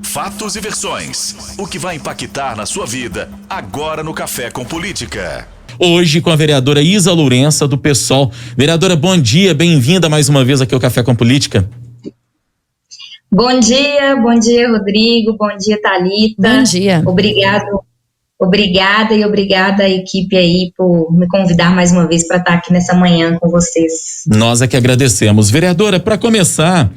Fatos e versões. O que vai impactar na sua vida agora no Café com Política. Hoje com a vereadora Isa Lourença do PSOL. Vereadora, bom dia, bem-vinda mais uma vez aqui ao Café com Política. Bom dia Rodrigo, bom dia Thalita. Bom dia. Obrigada à equipe aí por me convidar mais uma vez para estar aqui nessa manhã com vocês. Nós é que agradecemos. Vereadora, para começar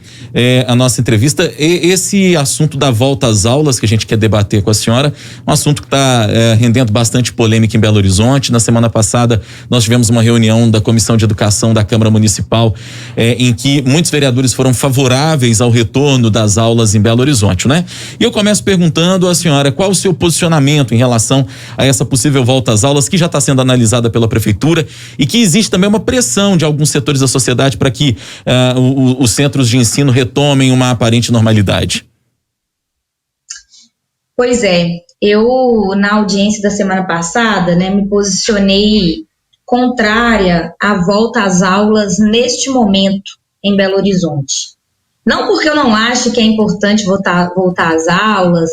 a nossa entrevista, esse assunto da volta às aulas que a gente quer debater com a senhora, um assunto que está rendendo bastante polêmica em Belo Horizonte. Na semana passada nós tivemos uma reunião da Comissão de Educação da Câmara Municipal em que muitos vereadores foram favoráveis ao retorno das aulas em Belo Horizonte, né? E eu começo perguntando à senhora qual o seu posicionamento em relação a essa possível volta às aulas que já está sendo analisada pela prefeitura e que existe também uma pressão de alguns setores da sociedade para que os centros de ensino retomem uma aparente normalidade. Pois é, eu na audiência da semana passada, me posicionei contrária à volta às aulas neste momento em Belo Horizonte. Não porque eu não acho que é importante voltar às aulas,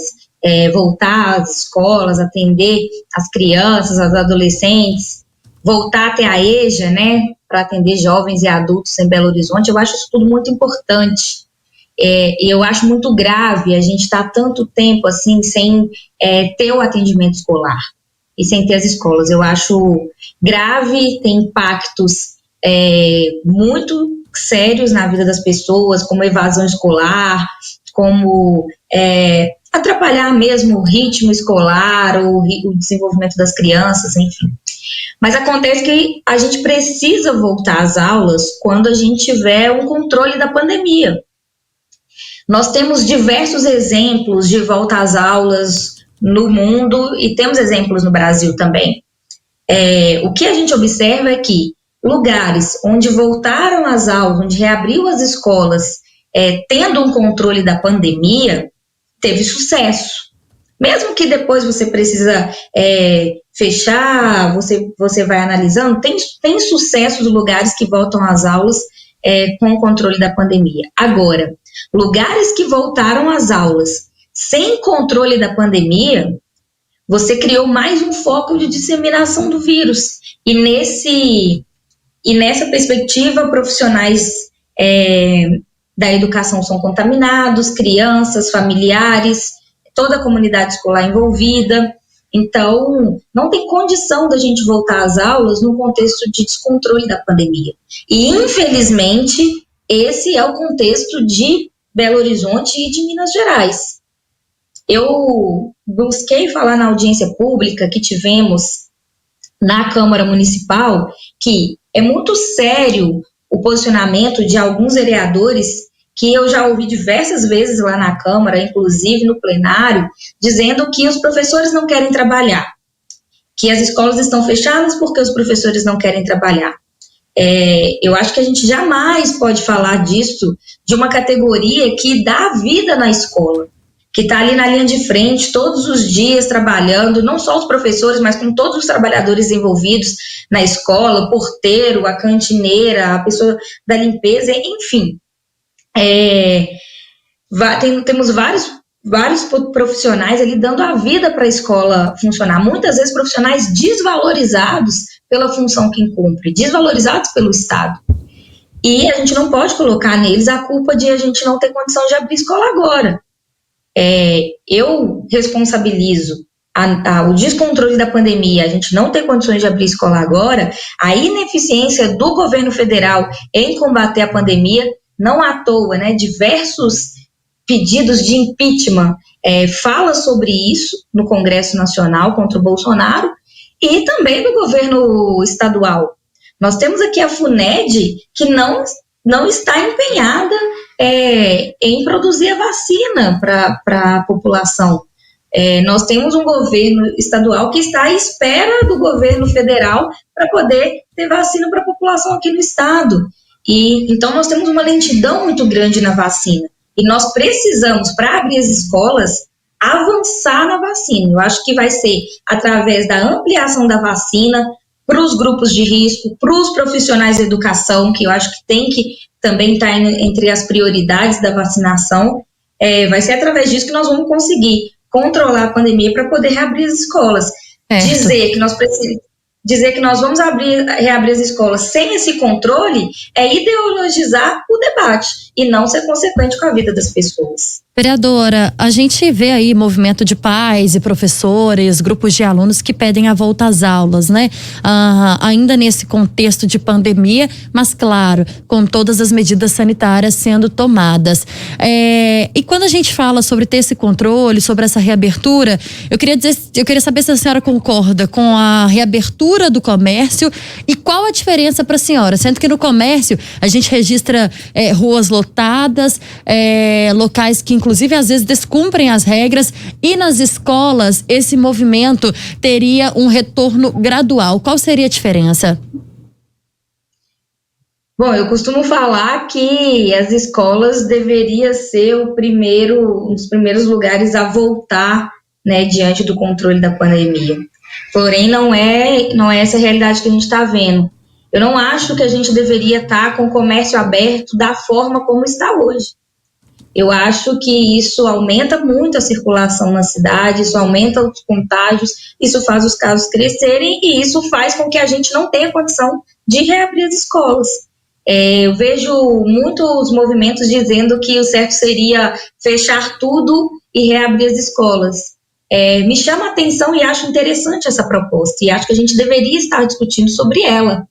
voltar às escolas, atender as crianças, as adolescentes, voltar até a EJA, para atender jovens e adultos em Belo Horizonte. Eu acho isso tudo muito importante. E eu acho muito grave a gente estar tanto tempo assim sem ter o atendimento escolar e sem ter as escolas. Eu acho grave, tem impactos muito sérios na vida das pessoas, como evasão escolar, como atrapalhar mesmo o ritmo escolar, o desenvolvimento das crianças, enfim. Mas acontece que a gente precisa voltar às aulas quando a gente tiver um controle da pandemia. Nós temos diversos exemplos de volta às aulas no mundo e temos exemplos no Brasil também. O que a gente observa é que lugares onde voltaram às aulas, onde reabriu as escolas, tendo um controle da pandemia, teve sucesso. Mesmo que depois você precisa fechar, você vai analisando, tem sucesso dos lugares que voltam às aulas com o controle da pandemia. Agora, lugares que voltaram às aulas sem controle da pandemia, você criou mais um foco de disseminação do vírus. E nessa perspectiva, profissionais da educação são contaminados, crianças, familiares, toda a comunidade escolar envolvida. Então, não tem condição da gente voltar às aulas no contexto de descontrole da pandemia. E, infelizmente, esse é o contexto de Belo Horizonte e de Minas Gerais. Eu busquei falar na audiência pública que tivemos na Câmara Municipal que é muito sério o posicionamento de alguns vereadores que eu já ouvi diversas vezes lá na Câmara, inclusive no plenário, dizendo que os professores não querem trabalhar, que as escolas estão fechadas porque os professores não querem trabalhar. Eu acho que a gente jamais pode falar disso, de uma categoria que dá vida na escola, que está ali na linha de frente todos os dias trabalhando, não só os professores, mas com todos os trabalhadores envolvidos na escola, o porteiro, a cantineira, a pessoa da limpeza, enfim. Temos vários profissionais ali dando a vida para a escola funcionar, muitas vezes profissionais desvalorizados pela função que cumpre, desvalorizados pelo Estado. E a gente não pode colocar neles a culpa de a gente não ter condição de abrir escola agora. Eu responsabilizo o descontrole da pandemia, a gente não ter condições de abrir escola agora, a ineficiência do governo federal em combater a pandemia. Não à toa, diversos pedidos de impeachment fala sobre isso no Congresso Nacional contra o Bolsonaro e também do governo estadual. Nós temos aqui a FUNED que não está empenhada em produzir a vacina para a população. Nós temos um governo estadual que está à espera do governo federal para poder ter vacina para a população aqui no estado. E então nós temos uma lentidão muito grande na vacina. E nós precisamos, para abrir as escolas, avançar na vacina. Eu acho que vai ser através da ampliação da vacina para os grupos de risco, para os profissionais de educação, que eu acho que tem que também estar entre as prioridades da vacinação, vai ser através disso que nós vamos conseguir controlar a pandemia para poder reabrir as escolas. Dizer que nós vamos reabrir as escolas sem esse controle é ideologizar o debate e não ser consequente com a vida das pessoas. Vereadora, a gente vê aí movimento de pais e professores, grupos de alunos que pedem a volta às aulas, né? Ainda nesse contexto de pandemia, mas claro, com todas as medidas sanitárias sendo tomadas. E quando a gente fala sobre ter esse controle, sobre essa reabertura, eu queria saber se a senhora concorda com a reabertura do comércio e qual a diferença para a senhora, sendo que no comércio a gente registra ruas lotadas, locais que inclusive às vezes descumprem as regras, e nas escolas esse movimento teria um retorno gradual. Qual seria a diferença? Bom, eu costumo falar que as escolas deveriam ser um dos primeiros lugares a voltar, né, diante do controle da pandemia. Porém, não é essa a realidade que a gente está vendo. Eu não acho que a gente deveria estar com o comércio aberto da forma como está hoje. Eu acho que isso aumenta muito a circulação na cidade, isso aumenta os contágios, isso faz os casos crescerem e isso faz com que a gente não tenha condição de reabrir as escolas. Eu vejo muitos movimentos dizendo que o certo seria fechar tudo e reabrir as escolas. Me chama a atenção e acho interessante essa proposta e acho que a gente deveria estar discutindo sobre ela.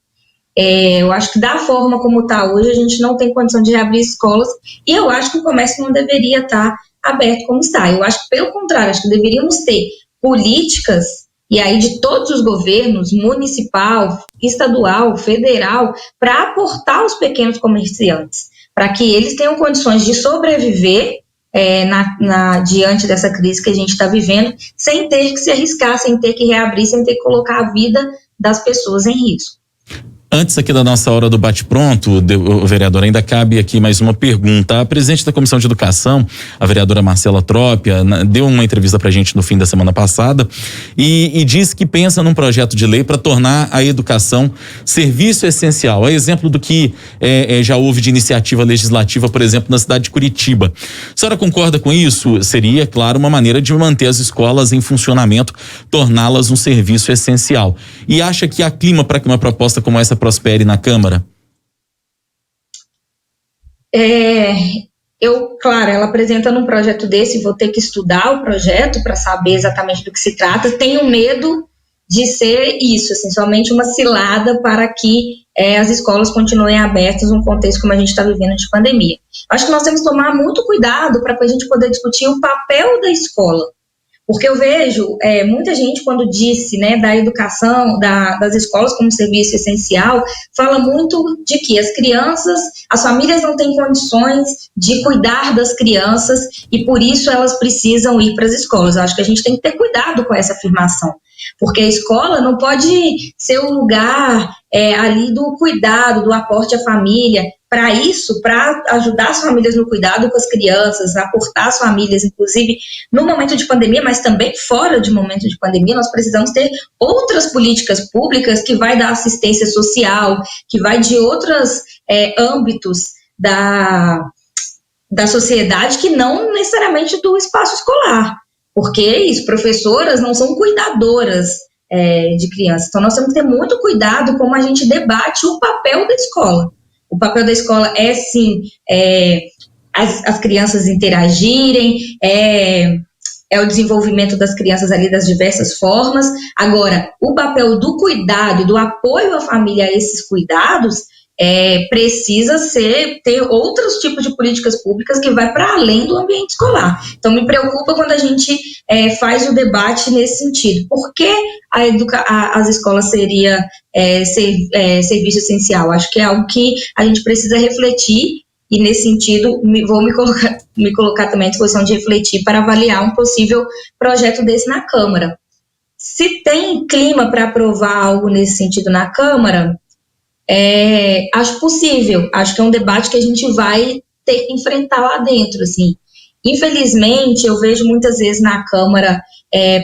Eu acho que da forma como está hoje, a gente não tem condição de reabrir escolas e eu acho que o comércio não deveria estar aberto como está. Eu acho que, pelo contrário, acho que deveríamos ter políticas, e aí de todos os governos, municipal, estadual, federal, para aportar os pequenos comerciantes, para que eles tenham condições de sobreviver diante dessa crise que a gente está vivendo, sem ter que se arriscar, sem ter que reabrir, sem ter que colocar a vida das pessoas em risco. Antes aqui da nossa hora do bate-pronto, vereador, ainda cabe aqui mais uma pergunta. A presidente da Comissão de Educação, a vereadora Marcela Trópia, deu uma entrevista pra gente no fim da semana passada e disse que pensa num projeto de lei para tornar a educação serviço essencial. É exemplo do que já houve de iniciativa legislativa, por exemplo, na cidade de Curitiba. A senhora concorda com isso? Seria, claro, uma maneira de manter as escolas em funcionamento, torná-las um serviço essencial. E acha que há clima para que uma proposta como essa prospere na Câmara? Claro, ela apresentando um projeto desse, vou ter que estudar o projeto para saber exatamente do que se trata. Tenho medo de ser isso, assim, somente uma cilada para que as escolas continuem abertas num contexto como a gente está vivendo de pandemia. Acho que nós temos que tomar muito cuidado para a gente poder discutir o papel da escola. Porque eu vejo muita gente, quando disse, né, da educação, das escolas como serviço essencial, fala muito de que as famílias não têm condições de cuidar das crianças e por isso elas precisam ir para as escolas. Eu acho que a gente tem que ter cuidado com essa afirmação, porque a escola não pode ser o lugar ali do cuidado, do aporte à família. Para isso, para ajudar as famílias no cuidado com as crianças, aportar as famílias, inclusive no momento de pandemia, mas também fora de momento de pandemia, nós precisamos ter outras políticas públicas que vai dar assistência social, que vai de outros âmbitos da sociedade que não necessariamente do espaço escolar. Porque professoras não são cuidadoras de crianças. Então, nós temos que ter muito cuidado como a gente debate o papel da escola. O papel da escola é, sim, as crianças interagirem, o desenvolvimento das crianças ali das diversas formas. Agora, o papel do cuidado, do apoio à família a esses cuidados, precisa ter outros tipos de políticas públicas que vai para além do ambiente escolar. Então, me preocupa quando a gente faz o debate nesse sentido. Por que as escolas seria serviço essencial? Acho que é algo que a gente precisa refletir e, nesse sentido, vou me colocar também à disposição de refletir para avaliar um possível projeto desse na Câmara. Se tem clima para aprovar algo nesse sentido na Câmara, acho possível, acho que é um debate que a gente vai ter que enfrentar lá dentro, assim. Infelizmente, eu vejo muitas vezes na Câmara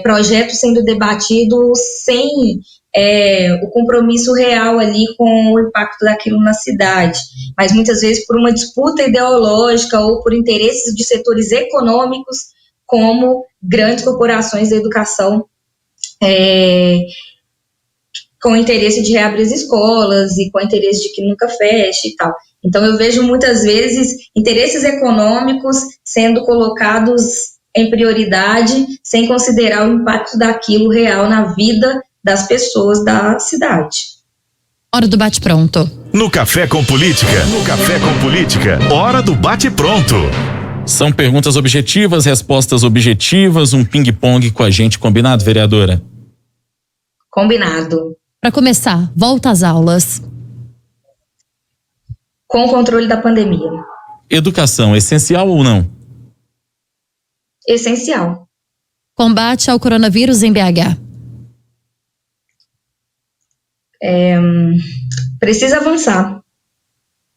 projetos sendo debatidos sem o compromisso real ali com o impacto daquilo na cidade, mas muitas vezes por uma disputa ideológica ou por interesses de setores econômicos, como grandes corporações da educação, com interesse de reabrir as escolas e com interesse de que nunca feche e tal. Então eu vejo muitas vezes interesses econômicos sendo colocados em prioridade sem considerar o impacto daquilo real na vida das pessoas da cidade. Hora do bate-pronto. No Café com Política, hora do bate-pronto. São perguntas objetivas, respostas objetivas, um ping-pong com a gente, combinado, vereadora? Combinado. Para começar, volta às aulas. Com o controle da pandemia. Educação, essencial ou não? Essencial. Combate ao coronavírus em BH. Precisa avançar.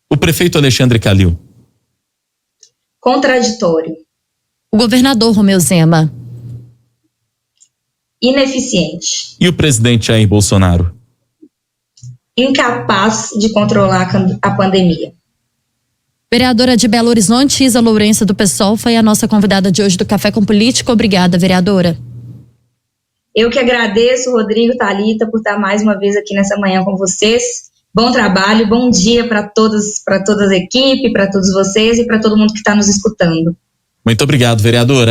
O prefeito Alexandre Calil. Contraditório. O governador Romeu Zema. Ineficiente. E o presidente Jair Bolsonaro. Incapaz de controlar a pandemia. Vereadora de Belo Horizonte, Isa Lourenço do PSOL, foi a nossa convidada de hoje do Café com Política. Obrigada, vereadora. Eu que agradeço, Rodrigo, Thalita, por estar mais uma vez aqui nessa manhã com vocês. Bom trabalho, bom dia para toda a equipe, para todos vocês e para todo mundo que está nos escutando. Muito obrigado, vereadora.